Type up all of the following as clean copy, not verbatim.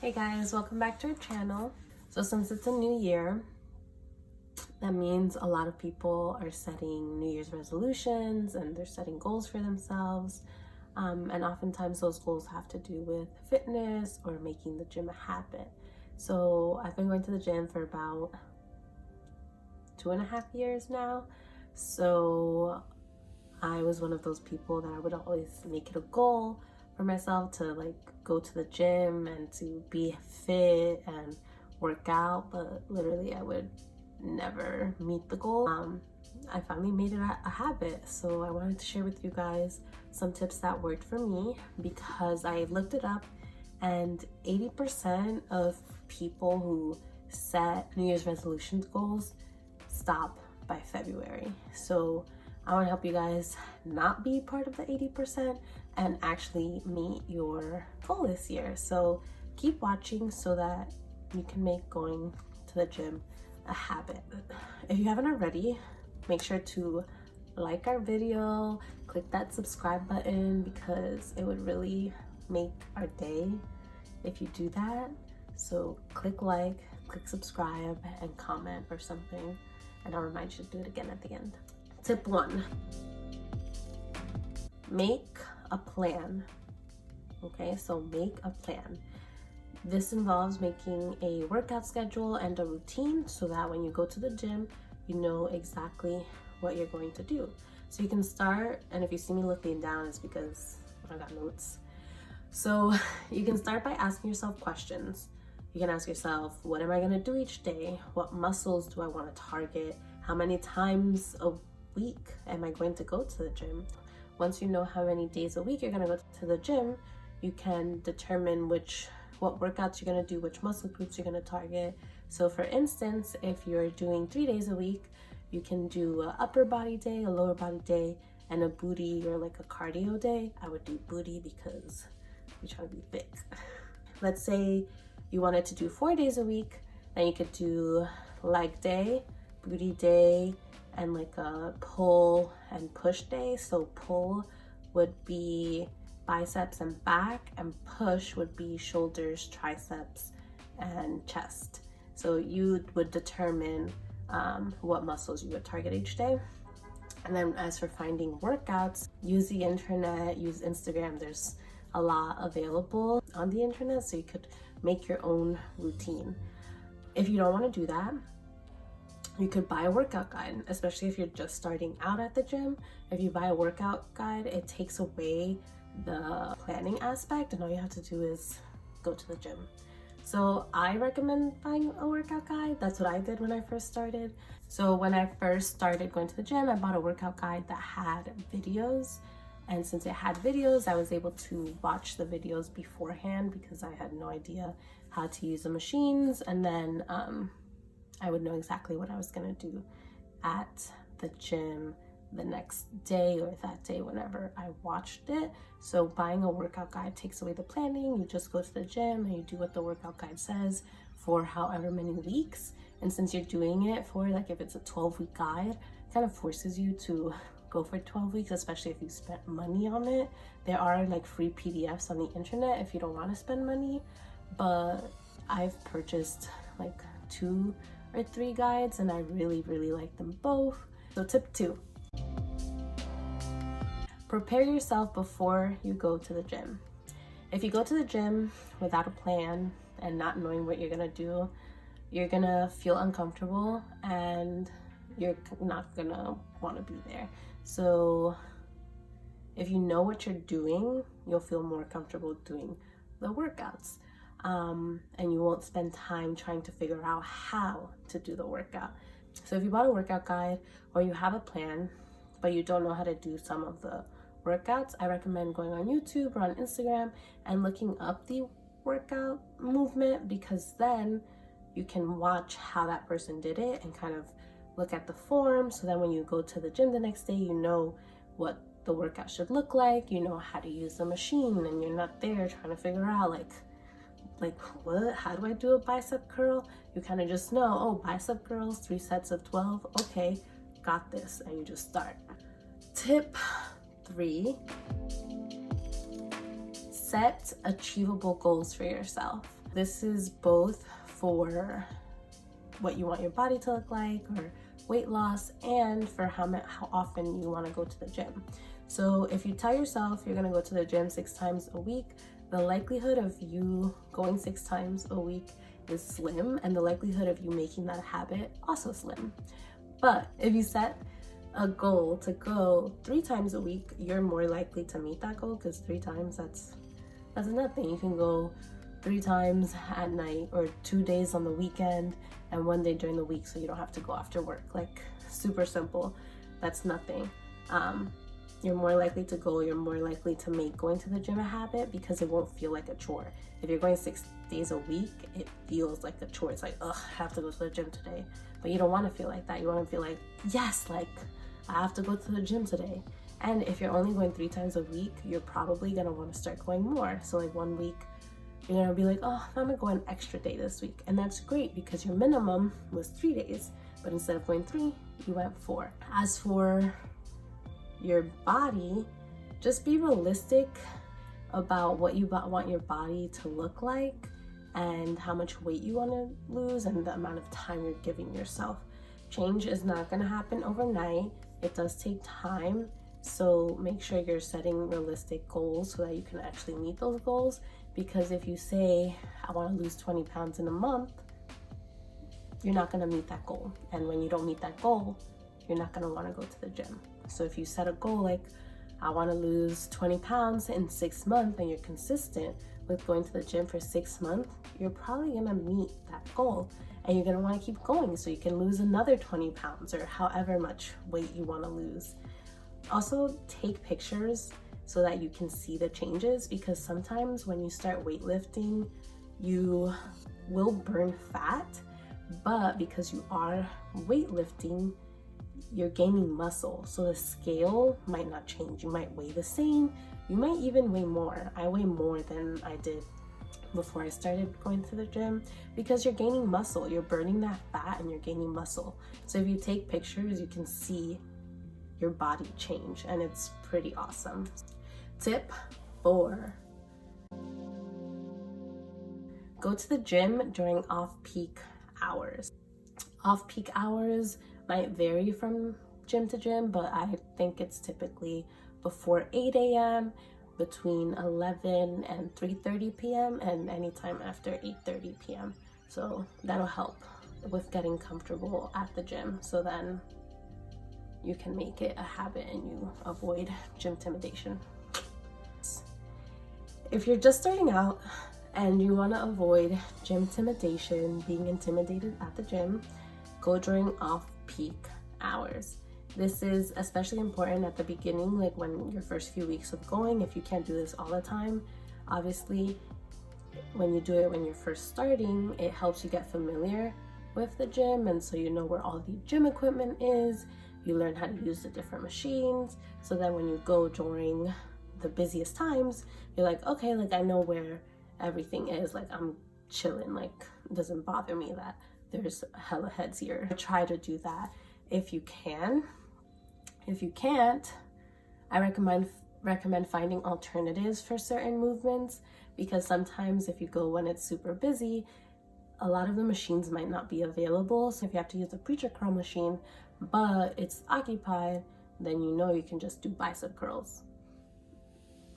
Hey guys, welcome back to our channel. So since it's a new year, that means a lot of people are setting New Year's resolutions and they're setting goals for themselves. And oftentimes those goals have to do with fitness or making the gym a habit. So I've been going to the gym for about 2.5 years now. So I was one of those people that I would always make it a goal for myself to go to the gym and to be fit and work out, but literally I would never meet the goal. I finally made it a habit, so I wanted to share with you guys some tips that worked for me, because I looked it up and 80% of people who set New Year's resolutions goals stop by February. So I want to help you guys not be part of the 80% and actually meet your goal this year. So keep watching so that you can make going to the gym a habit. If you haven't already, make sure to like our video, click that subscribe button, because it would really make our day if you do that. So click like, click subscribe, and comment or something, and I'll remind you to do it again at the end. Tip 1, make a plan. Okay, so make a plan. This involves making a workout schedule and a routine so that when you go to the gym, you know exactly what you're going to do. So you can start, and if you see me looking down, it's because I got notes. So you can start by asking yourself questions. You can ask yourself, what am I going to do each day? What muscles do I want to target? How many times a week am I going to go to the gym? Once you know how many days a week you're going to go to the gym, you can determine what workouts you're going to do, which muscle groups you're going to target. So for instance, if you're doing 3 days a week, you can do an upper body day, a lower body day, and a booty or like a cardio day. I would do booty because you're trying to be big. Let's say you wanted to do 4 days a week, then you could do leg day, booty day, and like a pull and push day. So pull would be biceps and back, and push would be shoulders, triceps, and chest. So you would determine what muscles you would target each day. And then as for finding workouts, use the internet, use Instagram. There's a lot available on the internet, so you could make your own routine. If you don't want to do that, you could buy a workout guide, especially if you're just starting out at the gym. If you buy a workout guide, it takes away the planning aspect, and all you have to do is go to the gym. So I recommend buying a workout guide. That's what I did when I first started. So when I first started going to the gym, I bought a workout guide that had videos. And since it had videos, I was able to watch the videos beforehand because I had no idea how to use the machines. And then I would know exactly what I was gonna do at the gym the next day or that day whenever I watched it. So buying a workout guide takes away the planning. You just go to the gym and you do what the workout guide says for however many weeks. And since you're doing it for, like, if it's a 12-week guide, it kind of forces you to go for 12 weeks, especially if you spent money on it. There are like free PDFs on the internet if you don't want to spend money, but I've purchased like 2 or 3 guides and I really like them both. So tip 2, prepare yourself before you go to the gym. If you go to the gym without a plan and not knowing what you're gonna do, you're gonna feel uncomfortable and you're not gonna want to be there. So if you know what you're doing, you'll feel more comfortable doing the workouts. And you won't spend time trying to figure out how to do the workout. So if you bought a workout guide or you have a plan, but you don't know how to do some of the workouts, I recommend going on YouTube or on Instagram and looking up the workout movement, because then you can watch how that person did it and kind of look at the form. So then when you go to the gym the next day, you know what the workout should look like, you know how to use the machine, and you're not there trying to figure out like what, how do I do a bicep curl? You kind of just know, oh, bicep curls, 3 sets of 12, okay, got this, and you just start. Tip 3, set achievable goals for yourself. This is both for what you want your body to look like or weight loss, and for how often you want to go to the gym. So if you tell yourself you're going to go to the gym 6 times a week, the likelihood of you going 6 times a week is slim, and the likelihood of you making that a habit also slim. But if you set a goal to go 3 times a week, you're more likely to meet that goal, because 3 times, that's nothing. You can go 3 times at night, or 2 days on the weekend and 1 day during the week, so you don't have to go after work. Like, super simple. That's nothing. You're more likely to go, you're more likely to make going to the gym a habit, because it won't feel like a chore. If you're going 6 days a week, it feels like a chore. It's like, ugh, I have to go to the gym today. But you don't want to feel like that. You want to feel like, yes, like, I have to go to the gym today. And if you're only going 3 times a week, you're probably going to want to start going more. So like 1 week, you're going to be like, oh, I'm going to go an extra day this week. And that's great, because your minimum was 3 days. But instead of going 3, you went 4. As for your body, just be realistic about what you want your body to look like, and how much weight you want to lose, and the amount of time you're giving yourself. Change is not going to happen overnight. It does take time. So make sure you're setting realistic goals so that you can actually meet those goals. Because if you say, I want to lose 20 pounds in a month, you're not going to meet that goal. And when you don't meet that goal, you're not going to want to go to the gym. So if you set a goal like, I want to lose 20 pounds in 6 months, and you're consistent with going to the gym for 6 months, you're probably going to meet that goal. And you're going to want to keep going so you can lose another 20 pounds or however much weight you want to lose. Also, take pictures so that you can see the changes, because sometimes when you start weightlifting, you will burn fat, but because you are weightlifting, you're gaining muscle. So the scale might not change. You might weigh the same. You might even weigh more. I weigh more than I did before I started going to the gym, because you're gaining muscle. You're burning that fat and you're gaining muscle. So if you take pictures, you can see your body change, and it's pretty awesome. Tip 4. Go to the gym during off-peak hours. Off-peak hours might vary from gym to gym, but I think it's typically before 8 a.m., between 11 and 3:30 p.m., and anytime after 8:30 p.m. So that'll help with getting comfortable at the gym, so then you can make it a habit and you avoid gym intimidation. If you're just starting out and you want to avoid gym intimidation, being intimidated at the gym, go during off-peak hours. This is especially important at the beginning, like when your first few weeks of going. If you can't do this all the time, obviously when you do it when you're first starting, it helps you get familiar with the gym, and so you know where all the gym equipment is. You learn how to use the different machines, so that when you go during the busiest times, you're like, okay, like I know where everything is, like I'm chilling, like it doesn't bother me that there's hella heads here. Try to do that if you can. If you can't, I recommend finding alternatives for certain movements, because sometimes if you go when it's super busy, a lot of the machines might not be available. So if you have to use a preacher curl machine but it's occupied, then you know you can just do bicep curls.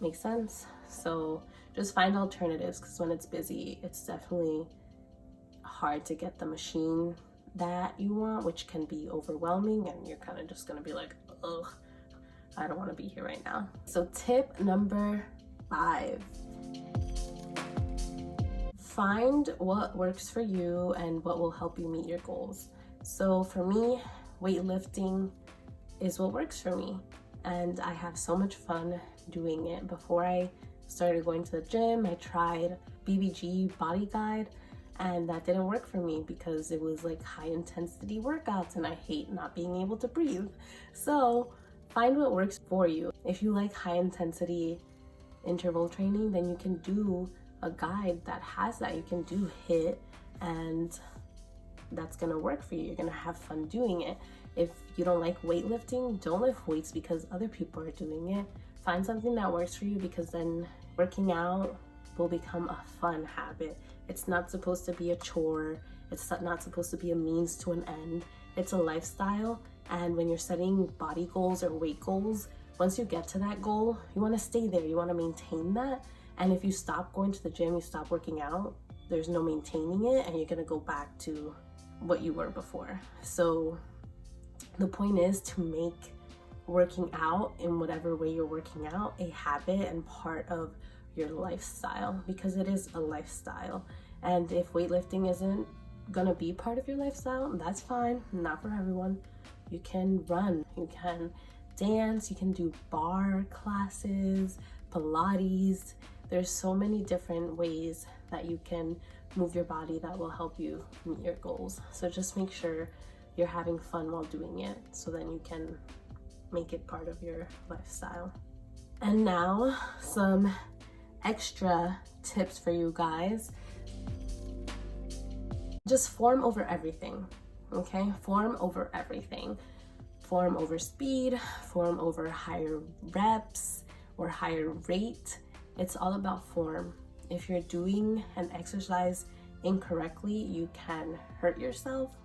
Make sense? So just find alternatives, because when it's busy, it's definitely hard to get the machine that you want, which can be overwhelming, and you're kind of just gonna be like, ugh, I don't want to be here right now. So tip number 5. Find what works for you and what will help you meet your goals. So for me, weightlifting is what works for me, and I have so much fun doing it. Before I started going to the gym, I tried BBG Body Guide, and that didn't work for me because it was like high intensity workouts, and I hate not being able to breathe. So find what works for you. If you like high intensity interval training, then you can do a guide that has that. You can do HIIT, and that's gonna work for you. You're gonna have fun doing it. If you don't like weightlifting, don't lift weights because other people are doing it. Find something that works for you, because then working out will become a fun habit It's not supposed to be a chore. It's not supposed to be a means to an end. It's a lifestyle. And when you're setting body goals or weight goals, once you get to that goal, you want to stay there. You want to maintain that. And if you stop going to the gym, you stop working out, there's no maintaining it, and you're going to go back to what you were before. So the point is to make working out in whatever way you're working out a habit and part of your lifestyle, because it is a lifestyle. And if weightlifting isn't gonna be part of your lifestyle, that's fine. Not for everyone. You can run, you can dance, you can do bar classes, Pilates. There's so many different ways that you can move your body that will help you meet your goals. So just make sure you're having fun while doing it, so then you can make it part of your lifestyle. And now some extra tips for you guys. Just form over everything, okay? Form over everything. Form over speed, form over higher reps or higher rate. It's all about form. If you're doing an exercise incorrectly, you can hurt yourself,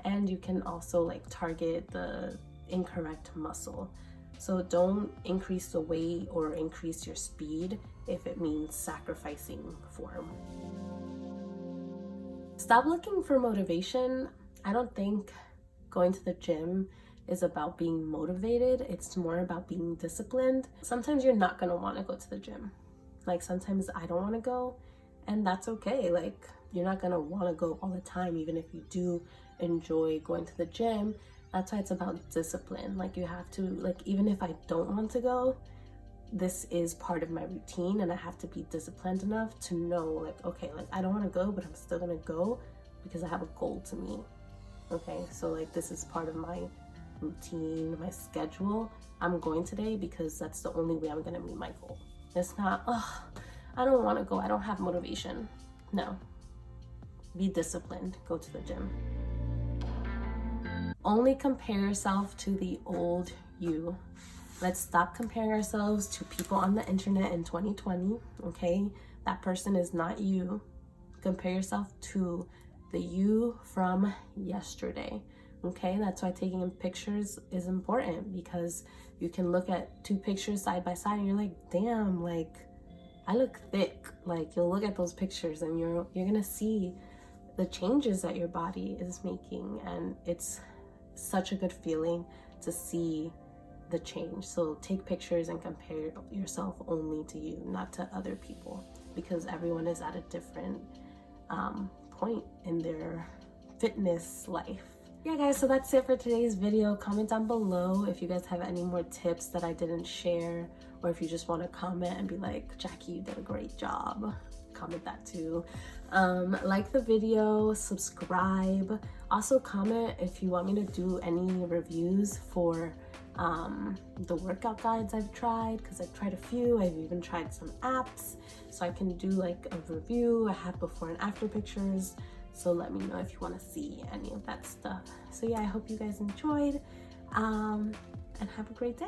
and you can also like target the incorrect muscle. So don't increase the weight or increase your speed if it means sacrificing form. Stop looking for motivation. I don't think going to the gym is about being motivated. It's more about being disciplined. Sometimes you're not gonna wanna go to the gym. Like sometimes I don't wanna go, and that's okay. Like you're not gonna wanna go all the time, even if you do enjoy going to the gym. That's why it's about discipline. Like you have to, like even if I don't want to go, this is part of my routine, and I have to be disciplined enough to know like, okay, like I don't want to go, but I'm still gonna go because I have a goal to meet. Okay, so like this is part of my routine, my schedule. I'm going today because that's the only way I'm gonna meet my goal. It's not, oh, I don't want to go, I don't have motivation. No, be disciplined, go to the gym. Only compare yourself to the old you. Let's stop comparing ourselves to people on the internet in 2020, okay? That person is not you. Compare yourself to the you from yesterday, okay? That's why taking pictures is important, because you can look at two pictures side by side and you're like, damn, like I look thick. Like you'll look at those pictures and you're gonna see the changes that your body is making, and it's such a good feeling to see the change. So take pictures and compare yourself only to you, not to other people, because everyone is at a different point in their fitness life. Yeah guys, so that's it for today's video. Comment down below if you guys have any more tips that I didn't share, or if you just want to comment and be like, Jackie, you did a great job. Comment that too. Like the video, subscribe. Also comment if you want me to do any reviews for the workout guides I've tried, because I've tried a few. I've even tried some apps, so I can do like a review. I have before and after pictures, so let me know if you want to see any of that stuff. So yeah, I hope you guys enjoyed, and have a great day.